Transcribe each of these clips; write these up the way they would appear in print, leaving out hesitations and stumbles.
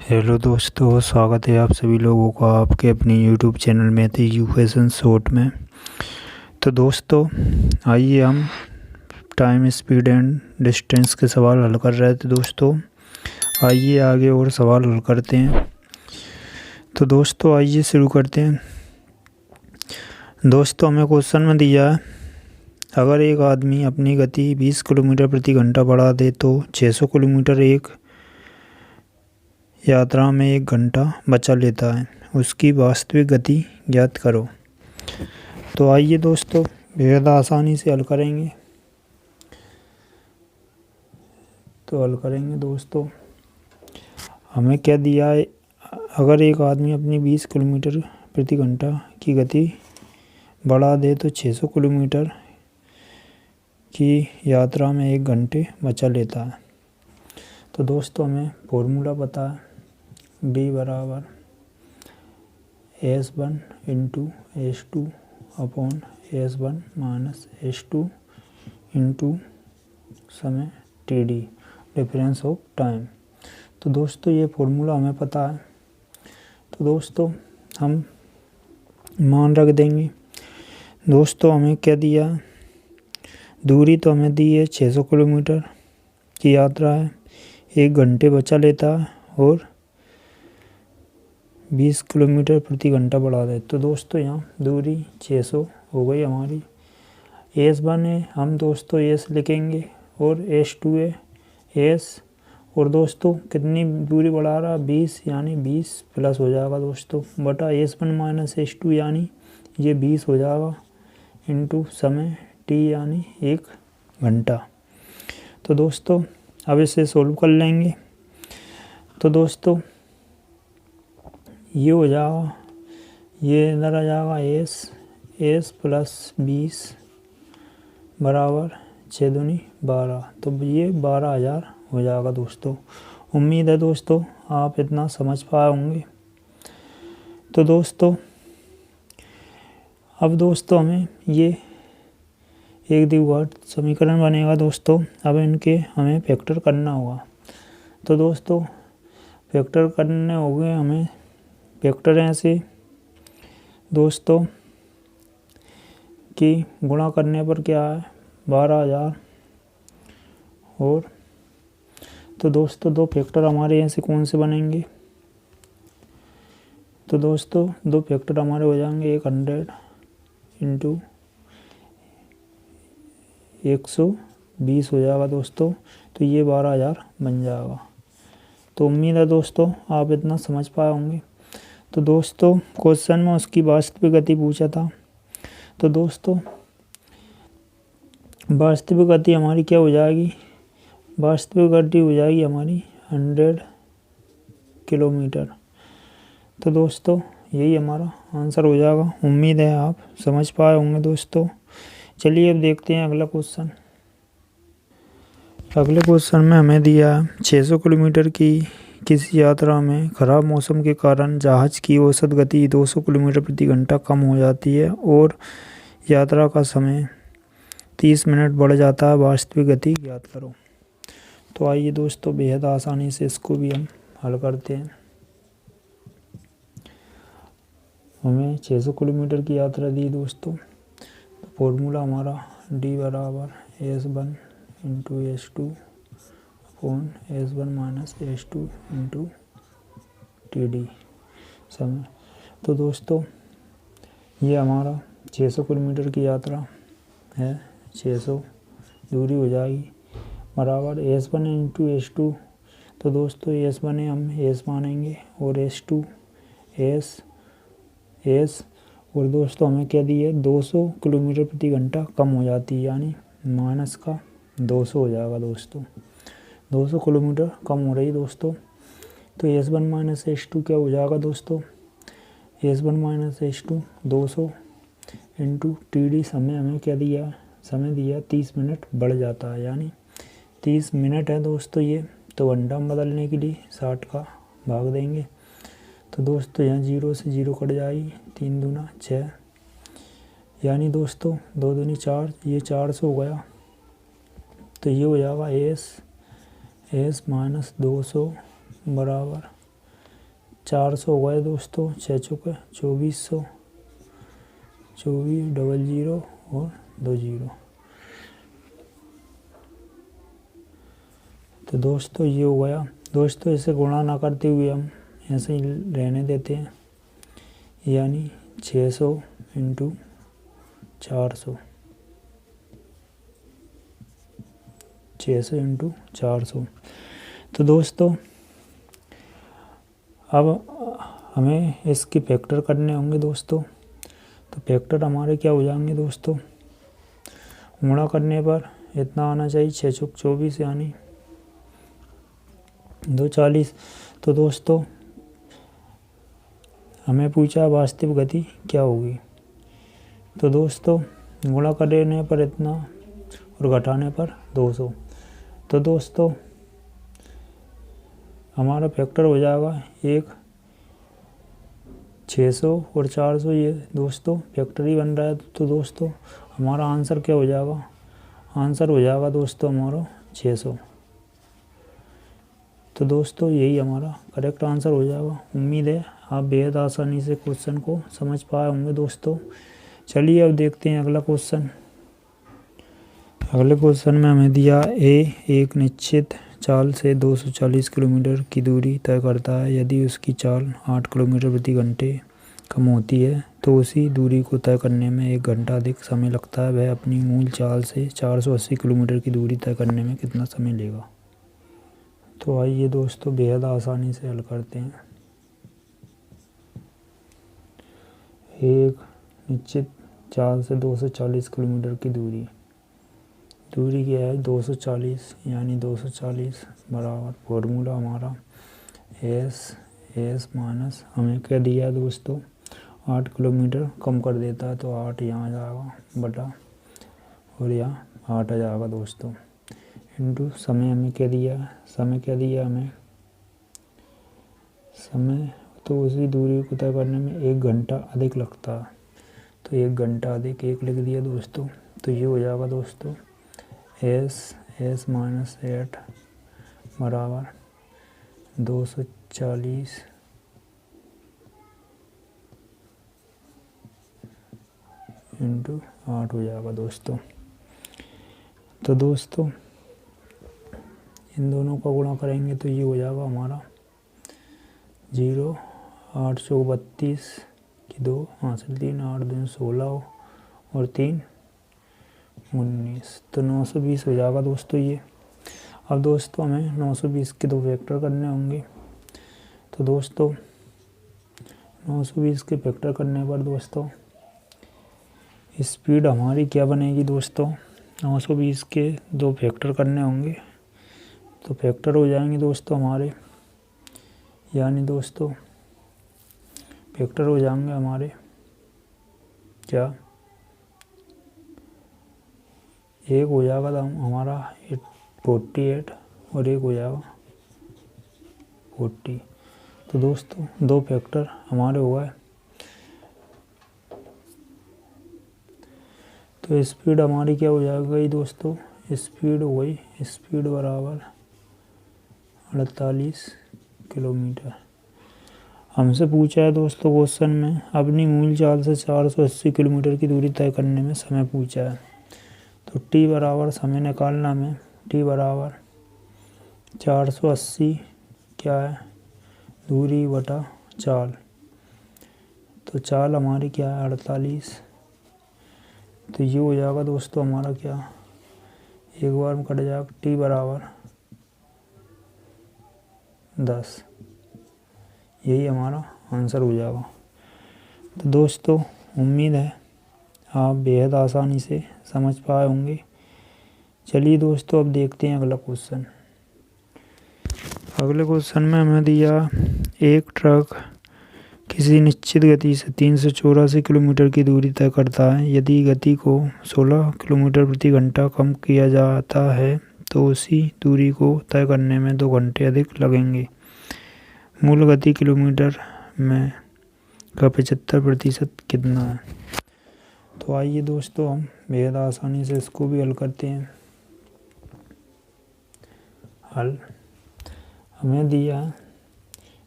Hello दोस्तों, स्वागत है आप सभी लोगों का आपके अपने यूट्यूब चैनल में थे यूक्वेशन शॉर्ट में। तो दोस्तों आइए हम टाइम, स्पीड एंड डिस्टेंस के सवाल हल कर रहे थे। दोस्तों आइए आगे और सवाल हल करते हैं। तो दोस्तों आइए शुरू करते हैं। दोस्तों हमें क्वेश्चन में दिया है, अगर एक आदमी अपनी गति 20 किलोमीटर प्रति घंटा बढ़ा दे तो 600 किलोमीटर एक यात्रा में 1 घंटा बचा लेता है। उसकी वास्तविक गति ज्ञात करो। तो आइए दोस्तों बेहद आसानी से हल करेंगे। दोस्तों हमें क्या दिया है, अगर एक आदमी अपनी 20 किलोमीटर प्रति घंटा की गति बढ़ा दे तो 600 किलोमीटर की यात्रा में 1 घंटे बचा लेता है। तो दोस्तों हमें फॉर्मूला पता है, B बराबर S1 into S2 upon S1 minus S2 into समय TD, डिफरेंस ऑफ टाइम। तो दोस्तों ये फॉर्मूला हमें पता है। तो दोस्तों हम मान रख देंगे। दोस्तों हमें क्या दिया, दूरी तो हमें दी है 600 किलोमीटर की यात्रा है, 1 घंटे बचा लेता है और 20 किलोमीटर प्रति घंटा बढ़ा दे। तो दोस्तों यहाँ दूरी 600 हो गई हमारी। S1 है, हम दोस्तों S लिखेंगे और S2 है S, और दोस्तों कितनी दूरी बढ़ा रहा, 20, यानी 20 प्लस हो जाएगा दोस्तों बटा S1 माइनस S2 यानी ये 20 हो जाएगा इंटू समय T यानी 1 घंटा। तो दोस्तों अब इसे सोल्व कर लेंगे। तो दोस्तों ये हो जाएगा, ये इधर आ जाएगा S प्लस 20 बराबर 6 दूनी 12, तो ये 12,000 हो जाएगा दोस्तों। उम्मीद है दोस्तों आप इतना समझ पाए होंगे। तो दोस्तों अब दोस्तों हमें ये एक द्विघात समीकरण बनेगा दोस्तों। अब इनके हमें फैक्टर करना होगा। तो दोस्तों फैक्टर करने होंगे हमें। फैक्टर ऐसे दोस्तों कि गुणा करने पर क्या है 12,000, और तो दोस्तों दो फैक्टर हमारे ऐसे कौन से बनेंगे। तो दोस्तों दो फैक्टर हमारे हो जाएंगे 100 इंटू 120 हो जाएगा दोस्तों। तो ये 12,000 बन जाएगा। तो उम्मीद है दोस्तों आप इतना समझ पाए होंगे। तो दोस्तों क्वेश्चन में उसकी वास्तविक गति पूछा था। तो दोस्तों वास्तविक गति हमारी क्या हो जाएगी, वास्तविक गति हो जाएगी हमारी 100 किलोमीटर। तो दोस्तों यही हमारा आंसर हो जाएगा। उम्मीद है आप समझ पाए होंगे दोस्तों। चलिए अब देखते हैं अगला क्वेश्चन। अगले क्वेश्चन में हमें दिया 600 किलोमीटर की किसी यात्रा में खराब मौसम के कारण जहाज़ की औसत गति 200 किलोमीटर प्रति घंटा कम हो जाती है और यात्रा का समय 30 मिनट बढ़ जाता है। वास्तविक गति ज्ञात करो। तो आइए दोस्तों बेहद आसानी से इसको भी हम हल करते हैं। हमें 600 किलोमीटर की यात्रा दी दोस्तों। तो फॉर्मूला हमारा D बराबर S1 into S2 upon S1 minus S2 into TD समय। तो दोस्तों ये हमारा 600 किलोमीटर की यात्रा है, 600 दूरी हो जाएगी बराबर S1 इंटू S2। तो दोस्तों S1 है, हम S मानेंगे, और S2 S, और दोस्तों हमें क्या दी है 200 किलोमीटर प्रति घंटा कम हो जाती है, यानी माइनस का 200 हो जाएगा दोस्तों। 200 किलोमीटर कम हो रही दोस्तों। तो S1 माइनस S2 क्या हो जाएगा दोस्तों, S1 minus S2 200 into TD समय हमें क्या दिया, समय दिया 30 मिनट बढ़ जाता है, यानी 30 मिनट है दोस्तों ये। तो घंटा में बदलने के लिए 60 का भाग देंगे। तो दोस्तों यहाँ 0 से 0 कट जाएगी, 3 दूना 6, यानी दोस्तों 2 दूनी 4, ये 400 हो गया। तो ये हो जाएगा S माइनस 200 बराबर 400 हो गए दोस्तों, 6 चौके 2400, 24 डबल 0 और 2 0। तो दोस्तों ये हो गया दोस्तों। इसे गुणा ना करते हुए हम ऐसे ही रहने देते हैं, यानी 600 इंटू 400, 600 इंटू 400। तो दोस्तों अब हमें इसके फैक्टर करने होंगे दोस्तों। तो फैक्टर हमारे क्या हो जाएंगे दोस्तों, गुणा करने पर इतना आना चाहिए, 6 चौक 24 यानी 240। तो दोस्तों हमें पूछा वास्तविक गति क्या होगी। तो दोस्तों गुणा करने पर इतना और घटाने पर 200। तो दोस्तों हमारा फैक्टर हो जाएगा 1, 600 और 400, ये दोस्तों फैक्टर ही बन रहा है। तो दोस्तों हमारा आंसर क्या हो जाएगा, आंसर हो जाएगा दोस्तों हमारा 600। तो दोस्तों यही हमारा करेक्ट आंसर हो जाएगा। उम्मीद है आप बेहद आसानी से क्वेश्चन को समझ पाए होंगे दोस्तों। चलिए अब देखते हैं अगला क्वेश्चन। अगले क्वेश्चन में हमें दिया एक निश्चित चाल से 240 किलोमीटर की दूरी तय करता है। यदि उसकी चाल 8 किलोमीटर प्रति घंटे कम होती है तो उसी दूरी को तय करने में 1 घंटा अधिक समय लगता है। वह अपनी मूल चाल से 480 किलोमीटर की दूरी तय करने में कितना समय लेगा। तो आइए दोस्तों बेहद आसानी से हल करते हैं। एक निश्चित चाल से 240 किलोमीटर की दूरी क्या है, 240, यानी 240 बराबर फॉर्मूला हमारा एस माइनस हमें क्या दिया है दोस्तों, 8 किलोमीटर कम कर देता है। तो 8 यहाँ आ जाएगा बटा, और यहाँ 8 आ जाएगा दोस्तों, इंटू समय हमें क्या दिया है, समय क्या दिया हमें, समय तो उसी दूरी को तय करने में 1 घंटा अधिक लगता है। तो 1 घंटा अधिक 1 लिख दिया दोस्तों। तो ये हो जाएगा दोस्तों एस माइनस 8 बराबर 240 इंटू 8 हो जाएगा दोस्तों। तो दोस्तों इन दोनों का गुणा करेंगे तो ये हो जाएगा हमारा 0, 8 चौक 32 की 2 हासिल 3, 8 दूनी 16 और 3 19। तो 920 हो जाएगा दोस्तों ये। अब दोस्तों हमें 920 के 2 फैक्टर करने होंगे। तो दोस्तों 920 के फैक्टर करने पर दोस्तों स्पीड हमारी क्या बनेगी दोस्तों, 920 के 2 फैक्टर करने होंगे तो फैक्टर हो जाएंगे दोस्तों हमारे, यानी दोस्तों फैक्टर हो जाएंगे हमारे क्या, एक हो जाएगा तो हमारा 48 और एक हो जाएगा 40। तो दोस्तों 2 फैक्टर हमारे हो गए। तो स्पीड हमारी क्या हो जाएगी दोस्तों, स्पीड हो गई, स्पीड बराबर 48 किलोमीटर। हमसे पूछा है दोस्तों क्वेश्चन में अपनी मूल चाल से 480 किलोमीटर की दूरी तय करने में समय पूछा है। तो टी बराबर समय निकालना में टी बराबर 480 क्या है, दूरी बटा चाल। तो चाल हमारी क्या है 48। तो ये हो जाएगा दोस्तों हमारा क्या, एक बार में कट जाएगा, टी बराबर 10। यही हमारा आंसर हो जाएगा। तो दोस्तों उम्मीद है आप बेहद आसानी से समझ पाए होंगे। चलिए दोस्तों अब देखते हैं अगला क्वेश्चन। अगले क्वेश्चन में हमें दिया एक ट्रक किसी निश्चित गति से 384 किलोमीटर की दूरी तय करता है। यदि गति को 16 किलोमीटर प्रति घंटा कम किया जाता है तो उसी दूरी को तय करने में 2 घंटे अधिक लगेंगे। मूल गति किलोमीटर में का 75% कितना है। तो आइए दोस्तों हम बेहद आसानी से इसको भी हल करते हैं। हल हमें दिया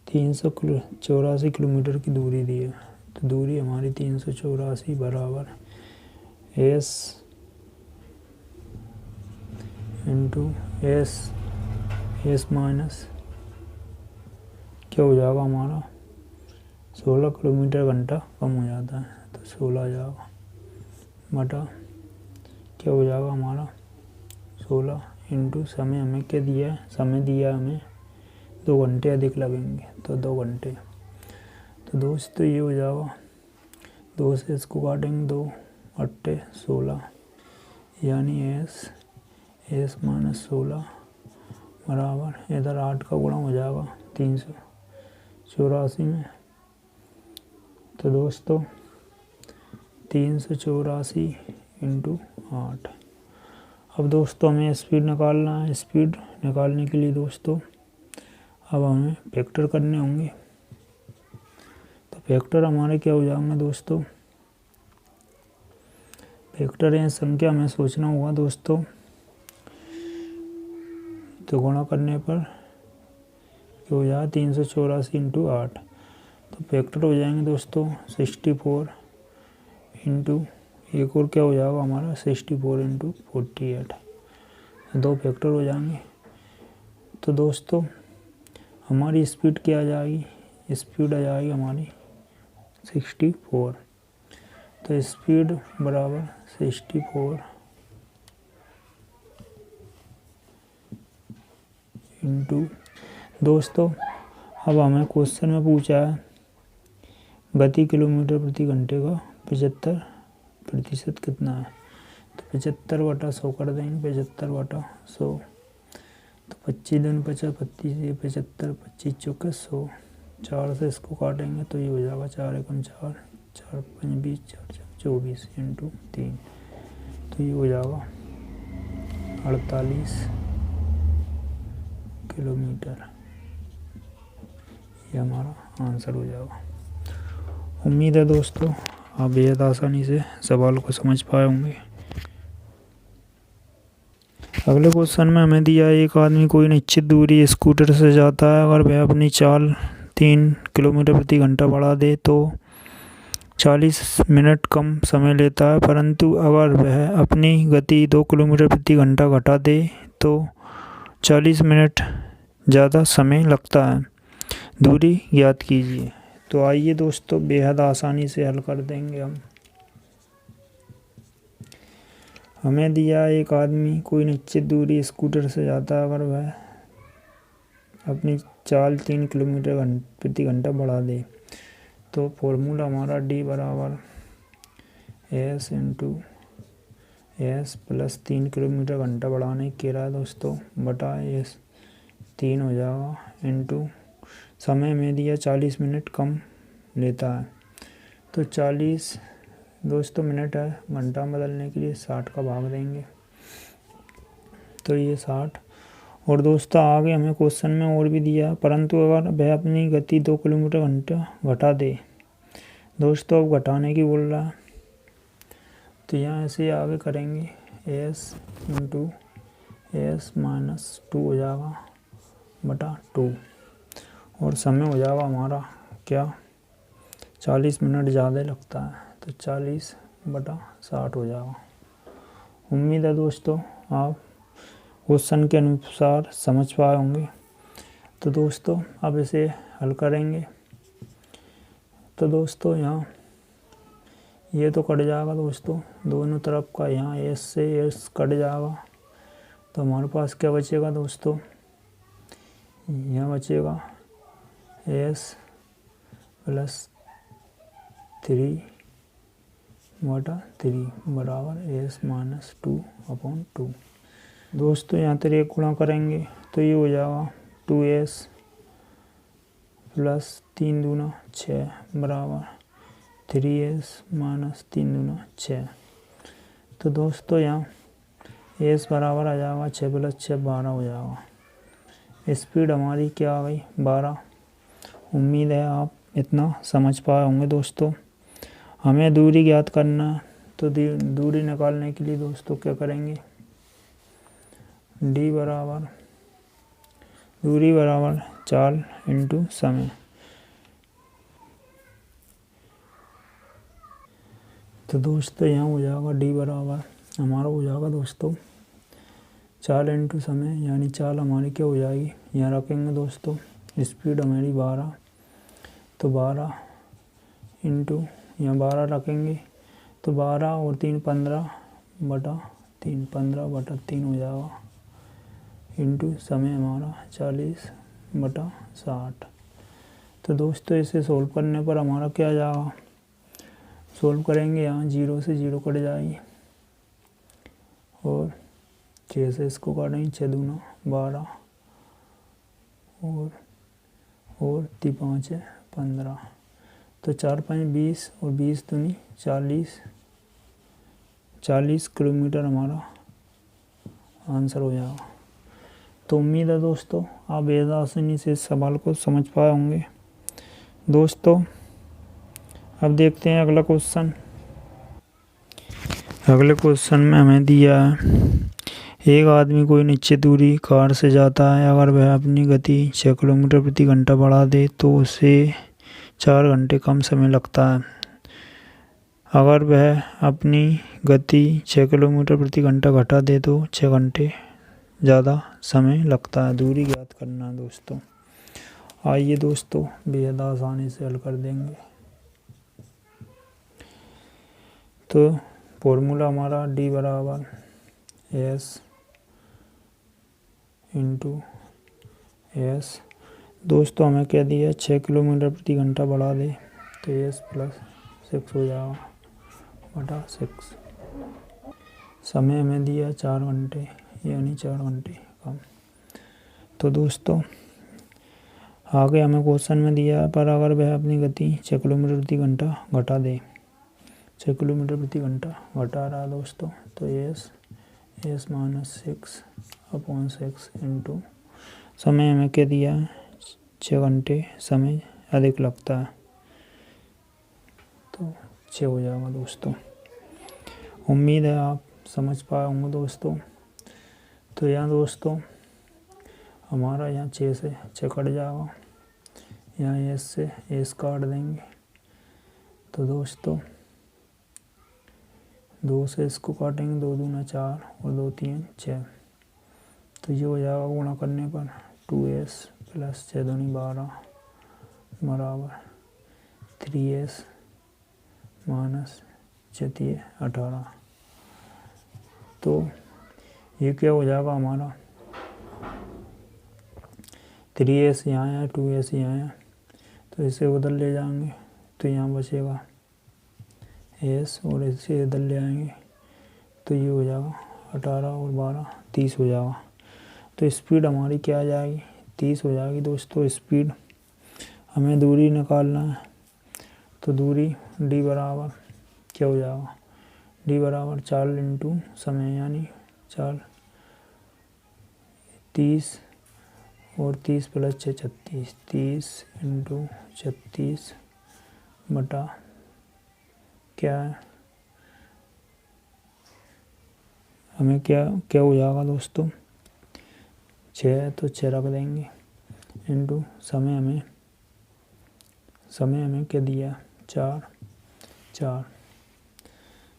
384 किलोमीटर की दूरी दी है। तो दूरी हमारी 384 बराबर एस इंटू एस माइनस क्या हो जाएगा हमारा 16 किलोमीटर घंटा कम हो जाता है, तो 16 आ जाएगा बटा क्या हो जाएगा हमारा 16 इंटू समय हमें क्या दिया है, समय दिया हमें 2 घंटे अधिक लगेंगे, तो 2 घंटे। तो दोस्तों ये हो जाएगा 2 से इसको काटेंगे, 2 अट्ठे 16 यानी एस माइनस 16 बराबर इधर 8 का गुणा हो जाएगा 384 में। तो दोस्तों 384 इंटू 8। अब दोस्तों हमें स्पीड निकालना है। स्पीड निकालने के लिए दोस्तों अब हमें फैक्टर करने होंगे। तो फैक्टर हमारे क्या हो जाएंगे दोस्तों, फैक्टर या संख्या हमें सोचना होगा दोस्तों। तो गुणा करने पर क्या हो जाएगा 384 इंटू 8। तो फैक्टर हो जाएंगे दोस्तों 64 इंटू एक और क्या हो जाएगा हमारा 64 इंटू 48। 2 फैक्टर हो जाएंगे। तो दोस्तों हमारी स्पीड क्या आ जाएगी, स्पीड आ जाएगी हमारी 64। तो स्पीड बराबर 64 इंटू दोस्तों अब हमें क्वेश्चन में पूछा है गति किलोमीटर प्रति घंटे का 75% कितना है। तो 75/100 कर देंगे, 75/100। तो 25 दिन 50 25 75 25 चौके 100। 4 से इसको काटेंगे तो ये हो जाएगा 4 एकम 4 4 5 20 4 24 इंटू 3। तो ये हो जाएगा 48 किलोमीटर। ये हमारा आंसर हो जाएगा। उम्मीद है दोस्तों आप बेहद आसानी से सवाल को समझ पाए होंगे। अगले क्वेश्चन में हमें दिया है एक आदमी कोई निश्चित दूरी स्कूटर से जाता है, अगर वह अपनी चाल 3 किलोमीटर प्रति घंटा बढ़ा दे तो 40 मिनट कम समय लेता है, परंतु अगर वह अपनी गति 2 किलोमीटर प्रति घंटा घटा दे तो 40 मिनट ज़्यादा समय लगता है। दूरी ज्ञात कीजिए। तो आइए दोस्तों बेहद आसानी से हल कर देंगे हम। हमें दिया एक आदमी कोई निश्चित दूरी स्कूटर से जाता है, अगर वह अपनी चाल 3 किलोमीटर प्रति घंटा बढ़ा दे तो फॉर्मूला हमारा डी बराबर S into S plus 3 kilometre घंटा बढ़ाने की रहा है दोस्तों बटा एस 3 हो जाएगा इंटू समय में दिया 40 मिनट कम लेता है। तो 40 दोस्तों मिनट है, घंटा बदलने के लिए 60 का भाग देंगे तो ये 60। और दोस्तों आगे हमें क्वेश्चन में और भी दिया, परंतु अगर वह अपनी गति 2 किलोमीटर घंटा घटा दे। दोस्तों अब घटाने की बोल रहा है तो यहाँ ऐसे आगे करेंगे एस इंटू एस माइनस 2 हो जाएगा बटा 2। और समय हो जाएगा हमारा क्या 40 मिनट ज़्यादा लगता है, तो 40/60 हो जाएगा। उम्मीद है दोस्तों आप क्वेश्चन के अनुसार समझ पाए होंगे। तो दोस्तों अब इसे हल करेंगे। तो दोस्तों यहाँ ये तो कट जाएगा दोस्तों, दोनों तरफ का यहाँ एस से एस कट जाएगा। तो हमारे पास क्या बचेगा दोस्तों, यहाँ बचेगा एस प्लस 3/3 बराबर एस माइनस 2/2। दोस्तों यहाँ 3 गुणा करेंगे तो ये हो जाएगा 2s प्लस 3 दूना 6 बराबर 3s माइनस 3 दूना 6। तो दोस्तों यहाँ एस बराबर आ जाएगा 6 प्लस 6 12 हो जाएगा। स्पीड हमारी क्या आ गई 12। उम्मीद है आप इतना समझ पाए होंगे दोस्तों। हमें दूरी ज्ञात करना है तो दूरी निकालने के लिए दोस्तों क्या करेंगे, डी बराबर दूरी बराबर चाल इंटू समय। तो दोस्तों यहाँ हो जाएगा डी बराबर हमारा हो जाएगा दोस्तों चाल इंटू समय, यानी चाल हमारी क्या हो जाएगी, यहाँ रखेंगे दोस्तों स्पीड हमारी 12, तो 12 इंटू यहाँ 12 रखेंगे तो 12 और 3 15/3 15/3 हो जाएगा इंटू समय हमारा 40/60। तो दोस्तों इसे सोल्व करने पर हमारा क्या आ जाएगा, सोल्व करेंगे यहाँ 0 से 0 कट जाएगी और 6 से इसको काटेंगे, 6 दूना 12 और 5 है 15, तो 4 5 20 और 20 दूनी 40 किलोमीटर हमारा आंसर हो जाएगा। तो उम्मीद है दोस्तों आप बेहद आसानी से इस सवाल को समझ पाए होंगे। दोस्तों अब देखते हैं अगला क्वेश्चन। अगले क्वेश्चन में हमें दिया है एक आदमी कोई निश्चित दूरी कार से जाता है, अगर वह अपनी गति 6 किलोमीटर प्रति घंटा बढ़ा दे तो उसे 4 घंटे कम समय लगता है। अगर वह अपनी गति 6 किलोमीटर प्रति घंटा घटा दे तो 6 घंटे ज़्यादा समय लगता है। दूरी ज्ञात करना है दोस्तों। आइए दोस्तों बेहद आसानी से हल कर देंगे। तो फॉर्मूला हमारा डी बराबर एस इंटू एस। दोस्तों हमें क्या दिया 6 किलोमीटर प्रति घंटा बढ़ा दे तो एस प्लस 6 हो जाएगा बटा 6। समय हमें दिया 4 घंटे, यानी 4 घंटे कम। तो दोस्तों आगे हमें क्वेश्चन में दिया है पर अगर वह अपनी गति 6 किलोमीटर प्रति घंटा घटा दे, 6 किलोमीटर प्रति घंटा घटा रहा है दोस्तों, तो एस -6/6 इंटू समय हमें क्या दिया है 6 घंटे समय अधिक लगता है, तो 6 हो जाएगा दोस्तों। उम्मीद है आप समझ पाए होंगे दोस्तों। तो यहाँ दोस्तों हमारा यहाँ 6 से 6 कट जाएगा, यहाँ एस से एस काट देंगे, तो दोस्तों 2 से इसको काटेंगे, 2 दूना 4 और 2 3 6, तो ये हो जाएगा गुणा करने पर 2s प्लस 6 दूनी 12 बराबर 3s माइनस 6 18। तो ये क्या हो जाएगा हमारा 3s यहाँ है 2s यहाँ है, तो इसे उधर ले जाएंगे तो यहाँ बचेगा एस और इसे इधर ले आएंगे तो ये हो जाएगा 18 और 12 30 हो जाएगा। तो स्पीड हमारी क्या आ जाएगी 30 हो जाएगी दोस्तों। स्पीड हमें दूरी निकालना है, तो दूरी डी बराबर क्या हो जाएगा, डी बराबर 4 इंटू समय, यानी 4 30 और 30 प्लस 6 36, 30 इंटू 36 बटा क्या है हमें क्या हो जाएगा दोस्तों 6 है तो 6 रख देंगे इंटू समय हमें क्या दिया 4।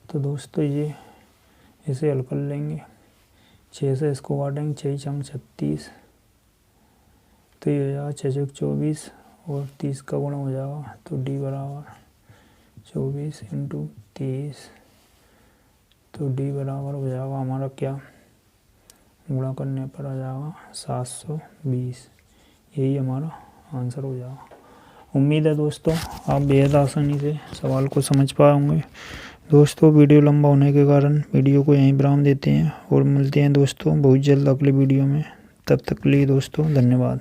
तो दोस्तों ये इसे हल कर लेंगे, 6 से इसको काटेंगे, 6 छंग 36, तो ये हो जाएगा 6 24 और 30 का गुणा हो जाएगा, तो डी बराबर 24 इंटू 30, तो डी बराबर हो जाएगा हमारा क्या, गुणा करने पर आ जाएगा 720। यही हमारा आंसर हो जाएगा। उम्मीद है दोस्तों आप बेहद आसानी से सवाल को समझ पाए होंगे। दोस्तों वीडियो लंबा होने के कारण वीडियो को यहीं विराम देते हैं और मिलते हैं दोस्तों बहुत जल्द अगले वीडियो में। तब तक के लिए दोस्तों धन्यवाद।